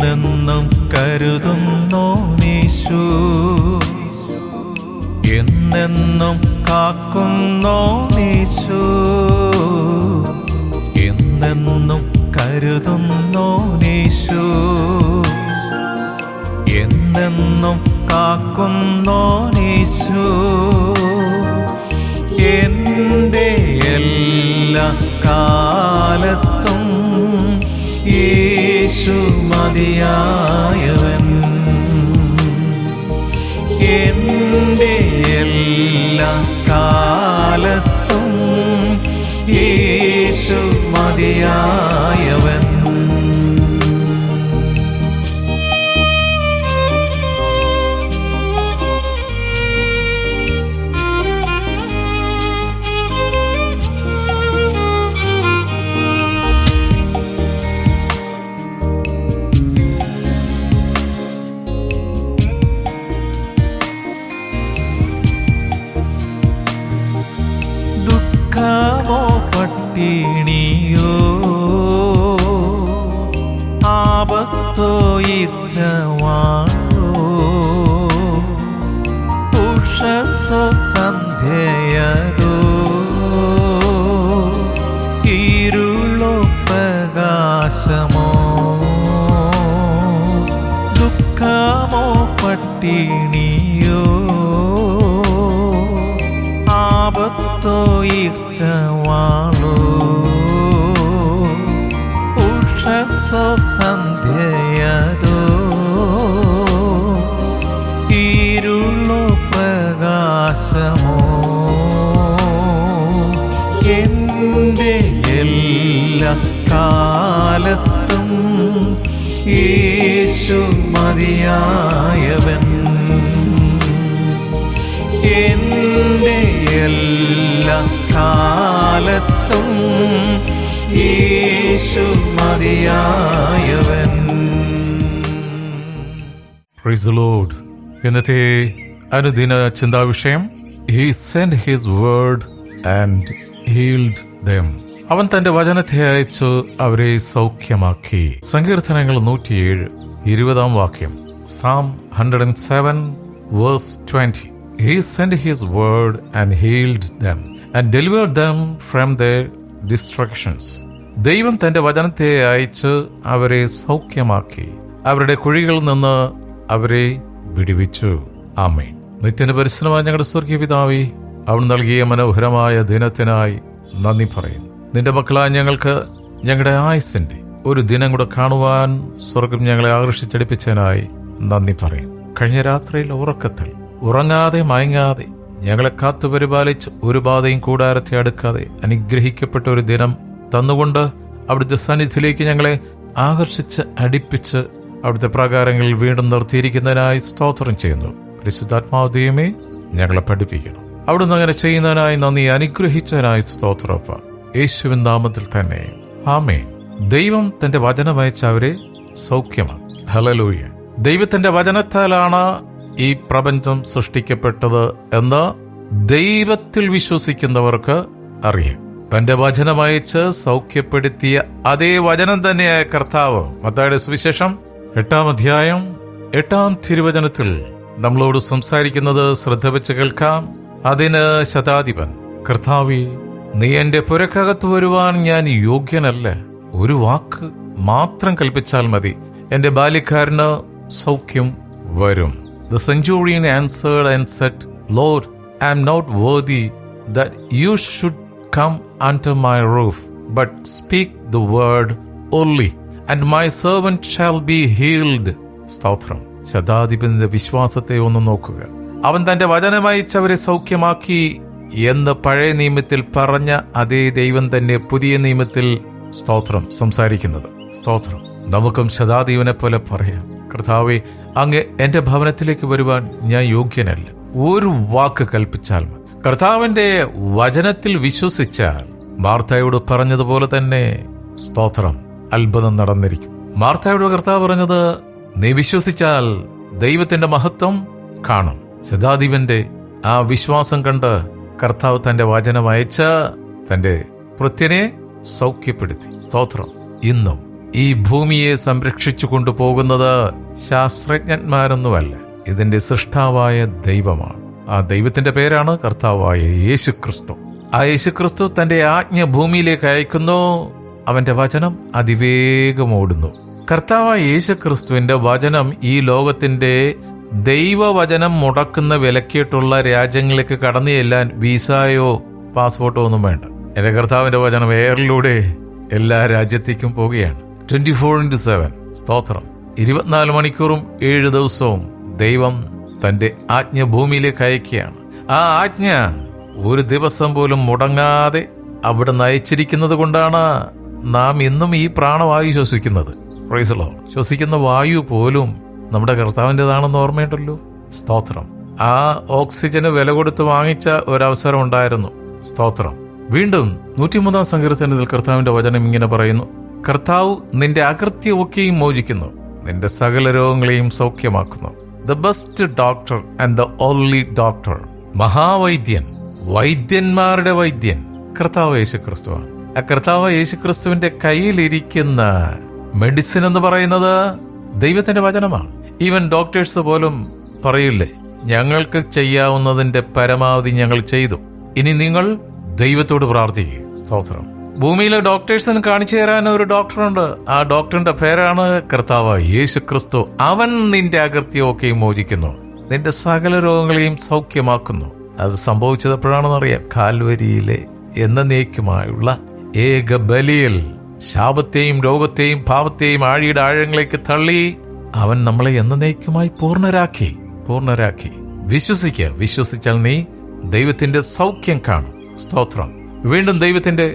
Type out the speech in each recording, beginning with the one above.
എന്നെന്നും കരുതുന്നോനീശു, എന്നെന്നും കാക്കുന്നോനീശു, എന്നെന്നും കരുതുന്നോനീശു, എന്നെന്നും കാക്കുന്നോനീശു, എൻ്റെ എല്ലാ കാലത്തും യേശു മതിയായവൻ, എൻ്റെ എല്ലാ കാലത്തും യേശു മതിയായവൻ. ദുഃഖമോ പട്ടിണിയോ ആപത്തോ ഇച്ഛവാണോ, ഉഷസ്സോ സന്ധ്യയതോ ഇരുളോ പ്രകാശമോ, ദുഃഖമോ പട്ടിണിയോ ആപത്തോ ഇച്ഛവാണോ, ഉഷസ്സോ സന്ധ്യയതോ ഇരുളോ പ്രകാശമോ, എൻ്റെ എല്ലാ കാലത്തും യേശു മതിയായവൻ, എൻ്റെ എല്ലാ കാലത്തും യേശു മതിയായവൻ. Praise the lord. ഇന്നത്തെ അനുദിന ചിന്താവിഷയം, He sent his word and healed them. അവൻ തന്റെ വചനത്തെ അയച്ചു അവരെ സൗഖ്യമാക്കി. സങ്കീർത്തനങ്ങൾ 107 20 വാക്യം. Psalm 107 verse 20. He sent his word and healed them and delivered them from their destructions. ദൈവം തന്റെ വചനത്തെ അയച്ച് അവരെ സൗഖ്യമാക്കി, അവരുടെ കുഴികളിൽ നിന്ന് അവരെ വിടുവിച്ചു. ആമേൻ. നിത്യന് പരിശ്രമമായ ഞങ്ങളുടെ സ്വർഗീയ പിതാവേ, അവൻ നൽകിയ മനോഹരമായ ദിനത്തിനായി നന്ദി പറയുന്നു. നിന്റെ മക്കളായ ഞങ്ങൾക്ക് ഞങ്ങളുടെ ആയുസിന്റെ ഒരു ദിനം കൂടെ കാണുവാൻ സ്വർഗം ഞങ്ങളെ ആകർഷിച്ചടിപ്പിച്ചതിനായി നന്ദി പറയും. കഴിഞ്ഞ രാത്രിയിൽ ഉറക്കത്തിൽ ഉറങ്ങാതെ മയങ്ങാതെ ഞങ്ങളെ കാത്തു പരിപാലിച്ച് ഒരു ബാധയും കൂടാരത്തെ അടുക്കാതെ അനുഗ്രഹിക്കപ്പെട്ട ഒരു ദിനം തന്നുകൊണ്ട് അവിടുത്തെ സന്നിധിയിലേക്ക് ഞങ്ങളെ ആകർഷിച്ച് അടുപ്പിച്ച് അവിടുത്തെ പ്രകാരങ്ങളിൽ വീണ്ടും നിർത്തിയിരിക്കുന്നതിനായി സ്തോത്രം ചെയ്യുന്നു. പരിശുദ്ധാത്മാവ് ദൈവമേ, ഞങ്ങളെ പഠിപ്പിക്കണം. അവിടുന്ന് അങ്ങനെ ചെയ്യുന്നതിനായി നന്ദി, അനുഗ്രഹിച്ചതിനായി സ്തോത്രപ്പ. യേശുവിൻ നാമത്തിൽ തന്നെ ആമേൻ. ദൈവം തന്റെ വചനമയച്ച അവരെ സൗഖ്യമാക്കി. ഹല്ലേലൂയ. ദൈവത്തിന്റെ വചനത്താലാണ് ഈ പ്രപഞ്ചം സൃഷ്ടിക്കപ്പെട്ടത് എന്ന് ദൈവത്തിൽ വിശ്വസിക്കുന്നവർക്ക് അറിയാം. തന്റെ വചനമയച്ച് സൗഖ്യപ്പെടുത്തിയ അതേ വചനം തന്നെയായ കർത്താവ് മത്തായിയുടെ സുവിശേഷം 8-ാം അധ്യായം 8-ാം തിരുവചനത്തിൽ നമ്മളോട് സംസാരിക്കുന്നത് ശ്രദ്ധ വെച്ച് കേൾക്കാം. അതിന് ശതാധിപൻ, കർത്താവേ, നീ എന്റെ പുരക്കകത്ത് വരുവാൻ ഞാൻ യോഗ്യനല്ല. ഒരു വാക്ക് മാത്രം കൽപ്പിച്ചാൽ മതി, എന്റെ ബാല്യക്കാരന് സൗഖ്യം വരും. The centurion answered and said, Lord, I am not worthy that you should come under my roof, but speak the word only, and my servant shall be healed. സ്തോത്രം. ശതാധിപന്റെ വിശ്വാസത്തെ ഒന്ന് നോക്കുക. അവൻ തന്റെ വചനമയച്ചവരെ സൗഖ്യമാക്കി എന്ന് പഴയ നിയമത്തിൽ പറഞ്ഞ അതേ ദൈവം തന്നെ പുതിയ നിയമത്തിൽ സ്തോത്രം സംസാരിക്കുന്നത്. സ്തോത്രം. നമുക്കും ശതാധിപനെ പോലെ പറയാം, കർത്താവേ, അങ്ങ് എന്റെ ഭവനത്തിലേക്ക് വരുവാൻ ഞാൻ യോഗ്യനല്ല. ഒരു വാക്ക് കൽപ്പിച്ചാൽ മതി. കർത്താവിന്റെ വചനത്തിൽ വിശ്വസിച്ചാൽ മാർത്തയോട് പറഞ്ഞതുപോലെ തന്നെ സ്തോത്രം, അത്ഭുതം നടന്നിരിക്കും. മാർത്തയോട് കർത്താവ് പറഞ്ഞത്, നീ വിശ്വസിച്ചാൽ ദൈവത്തിന്റെ മഹത്വം കാണും. ശതാധിപന്റെ ആ വിശ്വാസം കണ്ട് കർത്താവ് തന്റെ വചനം അയച്ച തന്റെ ഭൃത്യനെ സൗഖ്യപ്പെടുത്തി. സ്തോത്രം. ഇന്നും ഈ ഭൂമിയെ സംരക്ഷിച്ചു കൊണ്ടുപോകുന്നത് ശാസ്ത്രജ്ഞന്മാരൊന്നുമല്ല, ഇതിന്റെ സൃഷ്ടാവായ ദൈവമാണ്. ആ ദൈവത്തിന്റെ പേരാണ് കർത്താവായ യേശുക്രിസ്തു. ആ യേശുക്രിസ്തു തന്റെ ആജ്ഞ ഭൂമിയിലേക്ക് അയക്കുന്നു. അവന്റെ വചനം അതിവേഗം ഓടുന്നു. കർത്താവായ യേശുക്രിസ്തുവിന്റെ വചനം ഈ ലോകത്തിന്റെ ദൈവവചനം മുടക്കുന്ന വിലക്കിയിട്ടുള്ള രാജ്യങ്ങളിലേക്ക് കടന്നു ചെല്ലാൻ വിസയോ പാസ്പോർട്ടോ ഒന്നും വേണ്ട. എന്റെ കർത്താവിന്റെ വചനം എയറിലൂടെ എല്ലാ രാജ്യത്തേക്കും പോവുകയാണ്. 24/7 സ്തോത്രം. 24 മണിക്കൂറും 7 ദിവസവും ദൈവം തന്റെ ആജ്ഞ ഭൂമിയിലേക്ക് അയക്കുകയാണ്. ആ ആജ്ഞ ഒരു ദിവസം പോലും മുടങ്ങാതെ അവിടെ നയിച്ചിരിക്കുന്നത് കൊണ്ടാണ് നാം ഇന്നും ഈ പ്രാണവായു ശ്വസിക്കുന്നത്. Praise the lord. ശ്വസിക്കുന്ന വായു പോലും നമ്മുടെ കർത്താവിൻ്റെതാണെന്ന് ഓർമ്മയുണ്ടല്ലോ. സ്തോത്രം. ആ ഓക്സിജന് വില കൊടുത്ത് വാങ്ങിച്ച ഒരവസരം ഉണ്ടായിരുന്നു. സ്തോത്രം. വീണ്ടും 103 സങ്കീർത്തനത്തിൽ കർത്താവിന്റെ വചനം ഇങ്ങനെ പറയുന്നു: കർത്താവ് നിന്റെ അകൃത്യമൊക്കെയും മോചിക്കുന്നു, നിന്റെ സകല രോഗങ്ങളെയും സൗഖ്യമാക്കുന്നു. The best doctor and the only doctor, മഹാവൈദ്യൻ, വൈദ്യന്മാരുടെ വൈദ്യൻ കർത്താവ് യേശുക്രിസ്തുവാണ്. ആ കർത്താവ് യേശുക്രിസ്തുവിന്റെ കയ്യിലിരിക്കുന്ന മെഡിസിൻ എന്ന് പറയുന്നത് ദൈവത്തിന്റെ വചനമാണ്. ഈവൻ ഡോക്ടേഴ്സ് പോലും പറയില്ലേ, ഞങ്ങൾക്ക് ചെയ്യാവുന്നതിന്റെ പരമാവധി ഞങ്ങൾ ചെയ്തു, ഇനി നിങ്ങൾ ദൈവത്തോട് പ്രാർത്ഥിക്കുക. സ്തോത്രം. ഭൂമിയിലെ ഡോക്ടേഴ്സിന് കാണിച്ചു തരാൻ ഒരു ഡോക്ടറുണ്ട്. ആ ഡോക്ടറിന്റെ പേരാണ് കർത്താവ് യേശുക്രിസ്തു. അവൻ നിന്റെ അകൃത്യമൊക്കെയും മോചിക്കുന്നു, നിന്റെ സകല രോഗങ്ങളെയും സൗഖ്യമാക്കുന്നു. അത് സംഭവിച്ചത് എപ്പോഴാണെന്നറിയാം? കാൽവരിയിലെ എന്നേക്കുമായുള്ള ഏക ബലിയിൽ ശാപത്തെയും രോഗത്തെയും പാപത്തെയും ആഴിയുടെ ആഴങ്ങളിലേക്ക് തള്ളി അവൻ നമ്മളെ എന്നേക്കുമായി പൂർണ്ണരാക്കി. വിശ്വസിച്ചാൽ നീ ദൈവത്തിന്റെ സൗഖ്യം കാണും. സ്തോത്രം. വീണ്ടും ദൈവത്തിന്റെ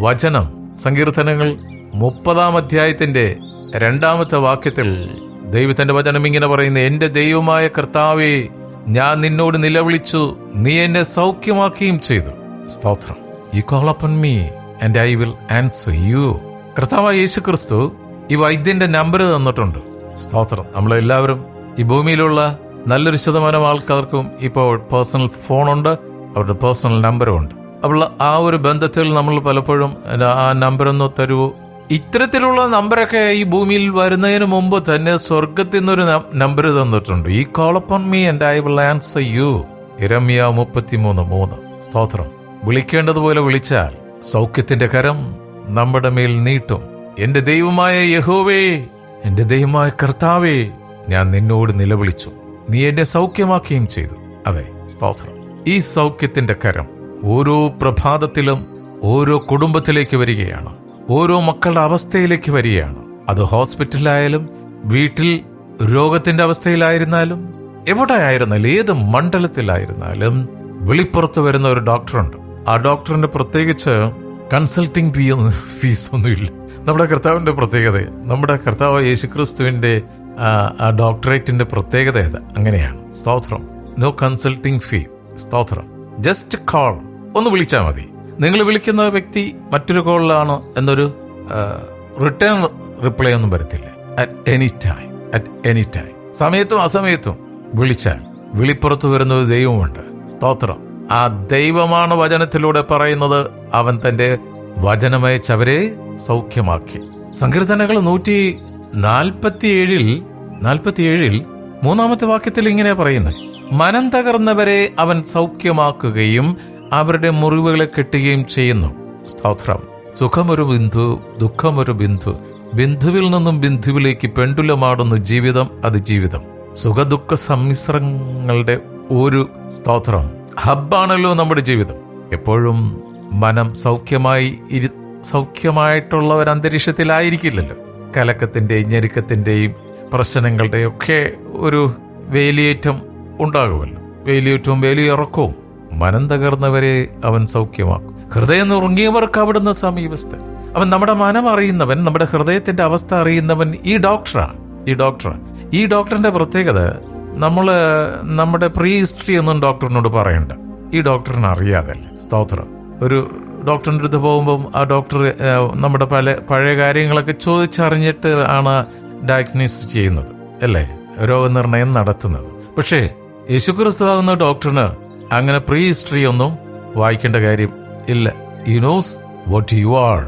വചനം സങ്കീർത്തനങ്ങൾ 30 അധ്യായത്തിന്റെ 2 വാക്യത്തിൽ ദൈവത്തിന്റെ വചനം ഇങ്ങനെ പറയുന്നു: എന്റെ ദൈവമായ കർത്താവേ, ഞാൻ നിന്നോട് നിലവിളിച്ചു, നീ എന്നെ സൗഖ്യമാക്കുകയും ചെയ്തു. സ്തോത്രം. You call upon me and I will answer you. കർത്താവായ യേശുക്രിസ്തു ഈ വൈദ്യന്റെ നമ്പർ തന്നിട്ടുണ്ട്. സ്തോത്രം. നമ്മളെല്ലാവരും ഈ ഭൂമിയിലുള്ള നല്ലൊരു ശതമാനം ആൾക്കാർക്കും ഇപ്പോൾ പേഴ്സണൽ ഫോണുണ്ട്, അവരുടെ പേഴ്സണൽ നമ്പറും ഉണ്ട്. അപ്പോൾ ആ ഒരു ബന്ധത്തിൽ നമ്മൾ പലപ്പോഴും ആ നമ്പറൊന്ന് തരുമോ? ഇത്തരത്തിലുള്ള നമ്പരൊക്കെ ഈ ഭൂമിയിൽ വരുന്നതിന് മുമ്പ് തന്നെ സ്വർഗത്തിൽ നിന്നൊരു നമ്പർ തന്നിട്ടുണ്ട്. ഈ call upon me and I will answer you. യിരെമ്യാ 33:3. സ്തോത്രം. വിളിക്കേണ്ടതുപോലെ വിളിച്ചാൽ സൗഖ്യത്തിന്റെ കരം നമ്മുടെ മേൽ നീട്ടും. എന്റെ ദൈവമായ യഹോവേ, എന്റെ ദൈവമായ കർത്താവേ, ഞാൻ നിന്നോട് നിലവിളിച്ചു, നീ എന്നെ സൗഖ്യമാക്കുകയും ചെയ്തു. അതെ, സ്തോത്രം. ഈ സൗഖ്യത്തിന്റെ കരം ഓരോ പ്രഭാതത്തിലും ഓരോ കുടുംബത്തിലേക്ക് വരികയാണ്, ഓരോ മക്കളുടെ അവസ്ഥയിലേക്ക് വരികയാണ്. അത് ഹോസ്പിറ്റലിലായാലും വീട്ടിൽ രോഗത്തിന്റെ അവസ്ഥയിലായിരുന്നാലും എവിടെ ആയിരുന്നാലും ഏത് മണ്ഡലത്തിലായിരുന്നാലും വെളിപ്പുറത്ത് വരുന്ന ഒരു ഡോക്ടറുണ്ട്. ആ ഡോക്ടറിന്റെ പ്രത്യേകിച്ച് കൺസൾട്ടിങ് ഫീസ് ഒന്നുമില്ല. നമ്മുടെ കർത്താവിന്റെ പ്രത്യേകത, നമ്മുടെ കർത്താവ് യേശുക്രിസ്തുവിന്റെ ആ ഡോക്ടറേറ്റിന്റെ പ്രത്യേകത അങ്ങനെയാണ്. സ്തോത്രം. നോ കൺസൾട്ടിങ് ഫീ. സ്തോത്രം. ജസ്റ്റ് കോൾ, ഒന്ന് വിളിച്ചാൽ മതി. നിങ്ങൾ വിളിക്കുന്ന വ്യക്തി മറ്റൊരു കോളിലാണ് എന്നൊരു റിട്ടേൺ റിപ്ലൈ ഒന്നും വരത്തില്ല. അറ്റ് എനി ടൈം സമയത്തും അസമയത്തും വിളിച്ചാൽ വിളിപ്പുറത്ത് വരുന്ന ഒരു ദൈവമുണ്ട്. സ്തോത്രം. ആ ദൈവമാണ് വചനത്തിലൂടെ പറയുന്നത്. അവൻ തന്റെ വചനമയച്ചവരെ സൗഖ്യമാക്കി. സങ്കീർത്തനങ്ങൾ 147 3 വാക്യത്തിൽ ഇങ്ങനെ പറയുന്നത്: മനം തകർന്നവരെ അവൻ സൗഖ്യമാക്കുകയും അവരുടെ മുറിവുകളെ കെട്ടുകയും ചെയ്യുന്നു. സ്തോത്രം. സുഖമൊരു ബിന്ദു, ദുഃഖമൊരു ബിന്ദു, ബിന്ദുവിൽ നിന്നും ബിന്ദുവിലേക്ക് പെണ്ടുലമാടുന്നു ജീവിതം. അത് ജീവിതം. സുഖദുഃഖ സമ്മിശ്രങ്ങളുടെ ഒരു സ്തോത്രം ഹബ്ബാണല്ലോ നമ്മുടെ ജീവിതം. എപ്പോഴും മനം സൗഖ്യമായിട്ടുള്ള ഒരു അന്തരീക്ഷത്തിലായിരിക്കില്ലല്ലോ. കലക്കത്തിന്റെയും ഞെരുക്കത്തിന്റെയും പ്രശ്നങ്ങളുടെയും ഒക്കെ ഒരു വേലിയേറ്റം ഉണ്ടാകുമല്ലോ. വേലിയേറ്റവും വേലിയിറക്കവും. മനം തകർന്നവരെ അവൻ സൗഖ്യമാക്കും, ഹൃദയം നുറുങ്ങിയവർക്ക് അവിടുന്ന് സമീപസ്ഥൻ. അവൻ നമ്മുടെ മനം അറിയുന്നവൻ, നമ്മുടെ ഹൃദയത്തിന്റെ അവസ്ഥ അറിയുന്നവൻ ഈ ഡോക്ടറാണ്. ഈ ഡോക്ടറിന്റെ പ്രത്യേകത, നമ്മുടെ പ്രീ ഹിസ്റ്ററി ഒന്നും ഡോക്ടറിനോട് പറയണ്ട. ഈ ഡോക്ടറിന് അറിയാതല്ല. സ്തോത്രം. ഒരു ഡോക്ടറിൻ്റെ അടുത്ത് പോകുമ്പം ആ ഡോക്ടർ നമ്മുടെ പഴയ കാര്യങ്ങളൊക്കെ ചോദിച്ചറിഞ്ഞിട്ട് ആണ് ഡയഗ്നോസ് ചെയ്യുന്നത്, അല്ലേ, രോഗനിർണയം നടത്തുന്നത്. പക്ഷേ യേശുക്രിസ്തുവാകുന്ന ഡോക്ടറിന് അങ്ങനെ പ്രീ ഹിസ്റ്ററി ഒന്നും വായിക്കേണ്ട കാര്യം ഇല്ല. He knows what you are.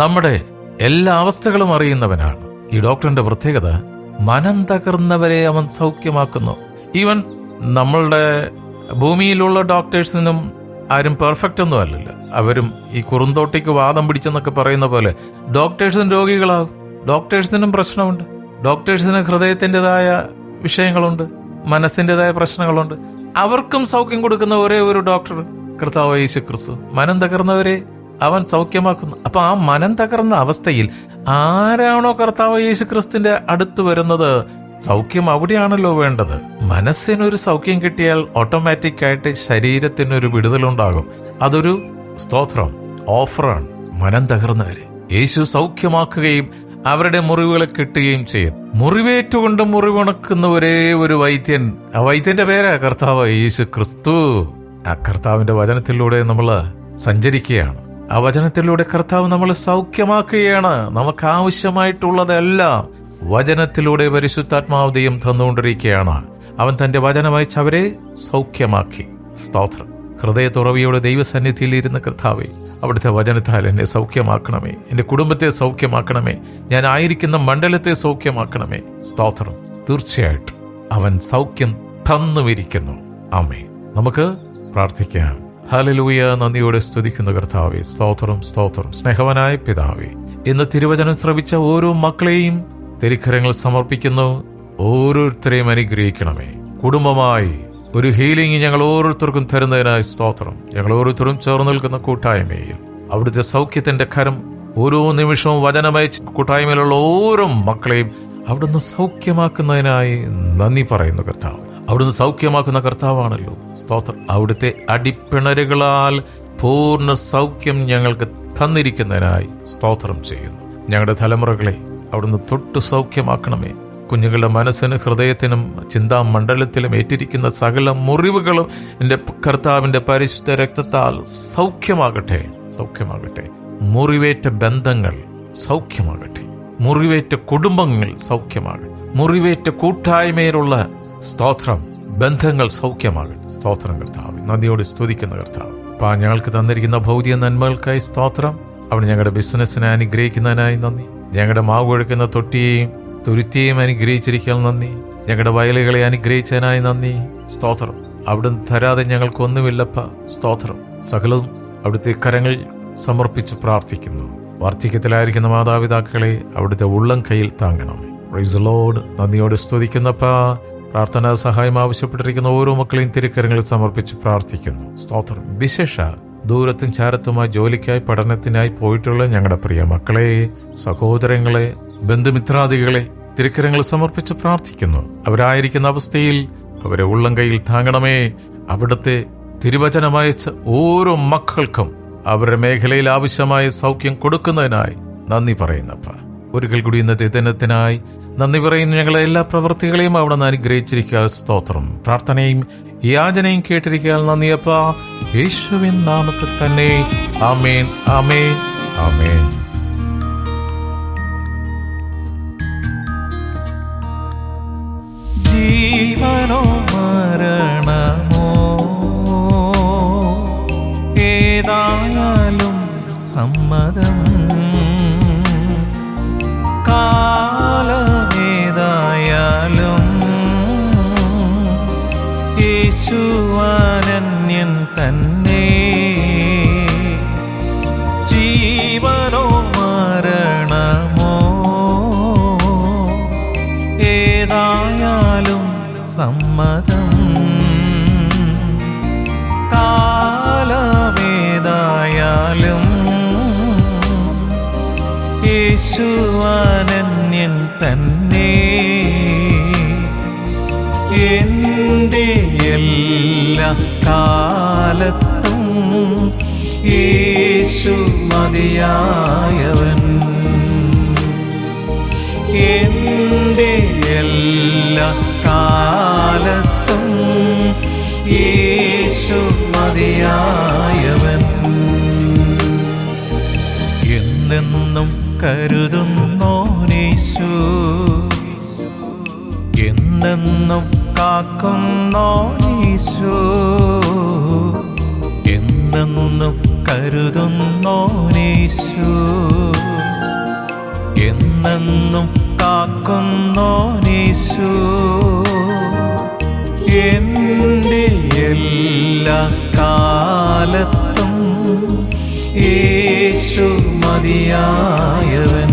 നമ്മുടെ എല്ലാ അവസ്ഥകളും അറിയുന്നവനാണ്. ഈ ഡോക്ടറിന്റെ പ്രത്യേകത, മനം തകർന്നവരെ അവൻ സൗഖ്യമാക്കുന്നു. ഈവൻ നമ്മളുടെ ഭൂമിയിലുള്ള ഡോക്ടേഴ്സിനും ആരും പെർഫെക്റ്റ് ഒന്നും അല്ലല്ലോ. അവരും ഈ കുറുന്തോട്ടിക്ക് വാദം പിടിച്ചെന്നൊക്കെ പറയുന്ന പോലെ ഡോക്ടേഴ്സിനും രോഗികളാവും. ഡോക്ടേഴ്സിനും പ്രശ്നമുണ്ട്. ഡോക്ടേഴ്സിന് ഹൃദയത്തിൻ്റെതായ വിഷയങ്ങളുണ്ട്, മനസ്സിൻ്റെതായ പ്രശ്നങ്ങളുണ്ട്. അവർക്കും സൗഖ്യം കൊടുക്കുന്ന ഒരേ ഒരു ഡോക്ടർ കർത്താവ് യേശു ക്രിസ്തു. മനം തകർന്നവരെ അവൻ സൗഖ്യമാക്കുന്നു. അപ്പൊ ആ മനം തകർന്ന അവസ്ഥയിൽ ആരാണോ കർത്താവ് യേശു ക്രിസ്തുവിന്റെ അടുത്ത് വരുന്നത്, സൗഖ്യം അവിടെയാണല്ലോ വേണ്ടത്. മനസ്സിനൊരു സൗഖ്യം കിട്ടിയാൽ ഓട്ടോമാറ്റിക്കായിട്ട് ശരീരത്തിനൊരു വിടുതലുണ്ടാകും. അതൊരു സ്തോത്രം, ഓഫറാണ്. മനം തകർന്നവരെ യേശു സൗഖ്യമാക്കുകയും അവരുടെ മുറിവുകളെ കിട്ടുകയും ചെയ്യും. മുറിവേറ്റുകൊണ്ട് മുറിവുണക്കുന്ന ഒരേ ഒരു വൈദ്യൻ, ആ വൈദ്യന്റെ പേരാ കർത്താവ് യേശു ക്രിസ്തു. ആ കർത്താവിന്റെ വചനത്തിലൂടെ നമ്മൾ സഞ്ചരിക്കുകയാണ്. ആ വചനത്തിലൂടെ കർത്താവ് നമ്മളെ സൗഖ്യമാക്കുകയാണ്. നമുക്ക് ആവശ്യമായിട്ടുള്ളതെല്ലാം വചനത്തിലൂടെ പരിശുദ്ധാത്മാവ് ദൈവം തന്നുകൊണ്ടിരിക്കുകയാണ്. അവൻ തന്റെ വചനമയച്ച് അവരെ സൗഖ്യമാക്കി. സ്തോത്രം. ഹൃദയത്തുറവിയോടെ ദൈവസന്നിധിയിൽ ഇരുന്ന കർത്താവേ, അവിടുത്തെ വചനത്താൽ എന്നെ സൗഖ്യമാക്കണമേ, എൻ്റെ കുടുംബത്തെ സൗഖ്യമാക്കണമേ, ഞാൻ ആയിരിക്കുന്ന മണ്ഡലത്തെ സൗഖ്യമാക്കണമേ. സ്തോത്രം. തീർച്ചയായിട്ടും അവൻ സൗഖ്യം തന്നുമിരിക്കുന്നു. ആമേൻ. നമുക്ക് പ്രാർത്ഥിക്കാം. ഹല്ലേലൂയ. നന്ദിയോടെ സ്തുതിക്കുന്ന കർത്താവേ, സ്തോത്രം, സ്തോത്രം. സ്നേഹവാനായ പിതാവേ, ഇന്ന് തിരുവചനം ശ്രവിച്ച ഓരോ മക്കളെയും തിരുക്കരങ്ങൾ സമർപ്പിക്കുന്നു. ഓരോരുത്തരെയും അനുഗ്രഹിക്കണമേ. കുടുംബമായി ഒരു ഹീലിംഗ് ഞങ്ങൾ ഓരോരുത്തർക്കും തരുന്നതിനായി സ്തോത്രം. ഞങ്ങൾ ഓരോരുത്തരും ചേർന്ന് നിൽക്കുന്ന കൂട്ടായ്മയിൽ അവിടുത്തെ സൗഖ്യത്തിന്റെ കരം ഓരോ നിമിഷവും വചനമയച്ച് കൂട്ടായ്മയിലുള്ള ഓരോ മക്കളെയും അവിടുന്ന് സൗഖ്യമാക്കുന്നതിനായി നന്ദി പറയുന്നു കർത്താവ്. അവിടുന്ന് സൗഖ്യമാക്കുന്ന കർത്താവാണല്ലോ. സ്തോത്രം. അവിടുത്തെ അടിപ്പിണരുകളാൽ പൂർണ്ണ സൗഖ്യം ഞങ്ങൾക്ക് തന്നിരിക്കുന്നതിനായി സ്തോത്രം ചെയ്യുന്നു. ഞങ്ങളുടെ തലമുറകളെ അവിടുന്ന് തൊട്ട് സൗഖ്യമാക്കണമേ. കുഞ്ഞുങ്ങളുടെ മനസ്സിന്, ഹൃദയത്തിനും ചിന്താമണ്ഡലത്തിലും ഏറ്റിരിക്കുന്ന സകല മുറിവുകളും എൻ്റെ കർത്താവിൻ്റെ പരിശുദ്ധ രക്തത്താൽ സൗഖ്യമാകട്ടെ, സൗഖ്യമാകട്ടെ. മുറിവേറ്റ ബന്ധങ്ങൾ സൗഖ്യമാകട്ടെ. മുറിവേറ്റ കുടുംബങ്ങൾ സൗഖ്യമാകട്ടെ. മുറിവേറ്റ കൂട്ടായ്മയിലുള്ള സ്തോത്രം ബന്ധങ്ങൾ സൗഖ്യമാകട്ടെ. സ്തോത്രം കർത്താവ്. നന്ദിയോട് സ്തുതിക്കുന്ന കർത്താവ്. ഞങ്ങൾക്ക് തന്നിരിക്കുന്ന ഭൗതിക നന്മകൾക്കായി സ്തോത്രം. അവിടെ ഞങ്ങളുടെ ബിസിനസ്സിനെ അനുഗ്രഹിക്കുന്നതിനായി നന്ദി. ഞങ്ങളുടെ മാവ് കുഴക്കുന്ന തൊട്ടിയെയും തുരുത്തിയെയും അനുഗ്രഹിച്ചിരിക്കാൻ നന്ദി. ഞങ്ങളുടെ വയലുകളെ അനുഗ്രഹിച്ചതിനായി നന്ദി. സ്തോത്രം. അവിടുന്ന് തരാതെ ഞങ്ങൾക്കൊന്നുമില്ലപ്പ. സ്തോത്രം. സകലവും അവിടുത്തെ കരങ്ങൾ സമർപ്പിച്ച് പ്രാർത്ഥിക്കുന്നു. വാർദ്ധക്യത്തിലായിരിക്കുന്ന മാതാപിതാക്കളെ അവിടുത്തെ ഉള്ളം കയ്യിൽ താങ്ങണമേ. Price the Lord. നന്ദിയോടെ സ്തുതിക്കുന്നപ്പാ. പ്രാർത്ഥനാ സഹായം ആവശ്യപ്പെട്ടിരിക്കുന്ന ഓരോ മക്കളെയും തിരുക്കരങ്ങളിൽ സമർപ്പിച്ച് പ്രാർത്ഥിക്കുന്നു. സ്തോത്രം. വിശേഷ ദൂരത്തും ചാരത്തുമായി ജോലിക്കായി പഠനത്തിനായി പോയിട്ടുള്ള ഞങ്ങളുടെ പ്രിയ മക്കളെ, സഹോദരങ്ങളെ, ബന്ധുമിത്രാദികളെ തിരുക്കരങ്ങൾ സമർപ്പിച്ച് പ്രാർത്ഥിക്കുന്നു. അവരായിരിക്കുന്ന അവസ്ഥയിൽ അവരെ ഉള്ളം കയ്യിൽ താങ്ങണമേ. അവിടുത്തെ തിരുവചനമയച്ച ഓരോ മക്കൾക്കും അവരുടെ മേഖലയിൽ ആവശ്യമായ സൗഖ്യം കൊടുക്കുന്നതിനായി നന്ദി പറയുന്നപ്പ. ഒരിക്കൽ കൂടി ഇന്നത്തെ ദിനത്തിനായി നന്ദി പറയുന്ന ഞങ്ങളെ എല്ലാ പ്രവൃത്തികളെയും അവിടെ നിന്ന് അനുഗ്രഹിച്ചിരിക്കുക. സ്തോത്രം. പ്രാർത്ഥനയും യാചനയും കേട്ടിരിക്കുക. നന്ദിയപ്പ. യേശുവിൻ നാമത്തിൽ തന്നെ. ആമേൻ, ആമേൻ, ആമേൻ. ജീവനോ മരണമോ ഏതായാലും സമ്മതം, കാലമേതായാലും യേശുവനന്യൻ തന്നെ. ജീവനോ മരണമോ ഏതായാലും സമ്മതം, കാലമേതായാലും യേശുവനന്യൻ തന്നെ. എൻ്റെ എല്ലാ കാലത്തും യേശു മതിയായവൻ. എൻ്റെ എല്ലാ കാലത്തും യേശു മതിയായവൻ. എന്നെന്നും കരുതുന്നോനേശു, എന്നെന്നും കാക്കുന്നോനേശു, എന്നെന്നും കരുതുന്നോനേശു, എന്നും കാക്കുന്നോനീശു എൻ്റെ എല്ലാ കാലത്തും യേശു മതിയായവൻ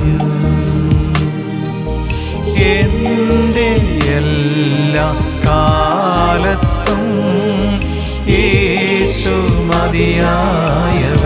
എൻ്റെ എല്ലാ കാലത്തും യേശു മതിയായവൻ